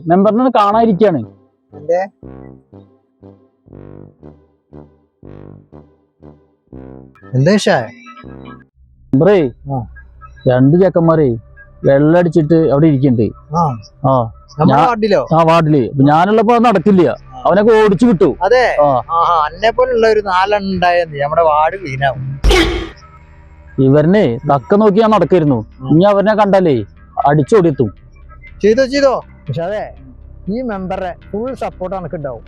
മെമ്പറിനെ കാണാതിരിക്കാണ്. മെമ്പറേ രണ്ട് ചെക്കന്മാരെ വെള്ളടിച്ചിട്ട് അവിടെ ഇരിക്കണ്ട്. വാർഡില് ഞാനുള്ളപ്പോ നടക്കില്ല, അവനൊക്കെ ഓടിച്ചു വിട്ടു. അതെ, അന്നെ പോലുള്ള ഒരു 4 ഉണ്ടായത് നമ്മുടെ വാർഡ് ക്ലീനാവും. ഇവരനെ തക്ക നോക്കി ഞാൻ നടക്കായിരുന്നു. ഇനി അവരെ കണ്ടാലേ അടിച്ചോടിയെത്തും. ചെയ്തോ പക്ഷെ അതെ, ഈ മെമ്പറുടെ ഫുൾ സപ്പോർട്ട് എനിക്ക് ഉണ്ടാവും.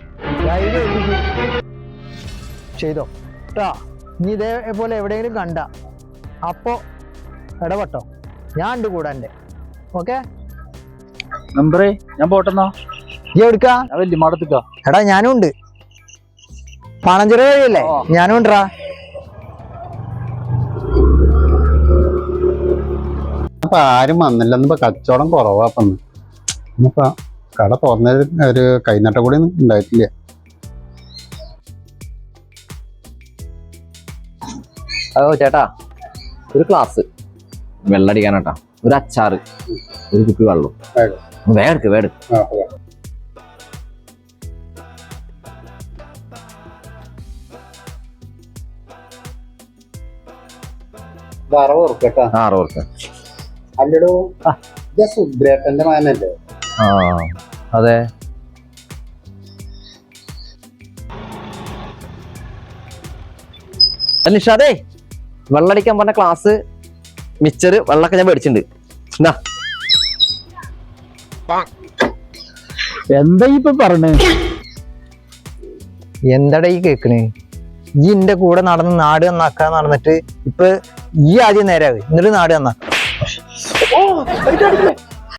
ചെയ്തോ കേട്ടാ. നീ ഇതേപോലെ എവിടെയെങ്കിലും കണ്ട അപ്പോ ഇടപെട്ടോ, ഞാൻ ഉണ്ട് കൂടെ എന്റെ. ഓക്കെ മെമ്പറേ, ഞാൻ പോട്ടെന്നാ. ഈ എടുക്കാ വല്യമാടത്തേക്കാ. എടാ ഞാനും ഉണ്ട്, പണഞ്ചിറ വഴിയല്ലേ, ഞാനും ഉണ്ടാ. അപ്പൊ ആരും വന്നില്ലെന്നിപ്പോ കച്ചവടം കുറവാപ്പന്ന്. ഇന്നിപ്പോ കട തുറന്ന ഒരു കൈനട്ട കൂടി ഉണ്ടായിട്ടില്ല. അതോ ചേട്ടാ, ഒരു ഗ്ലാസ് വെള്ളടിക്കാനാട്ടാ, ഒരു അച്ചാറ്, ഒരു കുപ്പി വെള്ളം വേടുക്ക്. അല്ലടോ, സുബ്രേട്ടന്റെ മകനല്ലേ? അതെ. നിഷാദേ, വെള്ളടിക്കാൻ പറഞ്ഞ ക്ലാസ്, മിച്ചറ്, വെള്ളമൊക്കെ ഞാൻ മേടിച്ചിട്ടുണ്ട്. എന്താ ഇപ്പൊ പറഞ്ഞേ? എന്താടാ ഈ കേക്കണ്? ഈ എന്റെ കൂടെ നടന്ന് നാട് നന്നാക്കാൻ നടന്നിട്ട് ഇപ്പൊ ഈ ആദ്യം നേരാവ്, എന്നിട്ട് നാട് നന്നാക്കാം.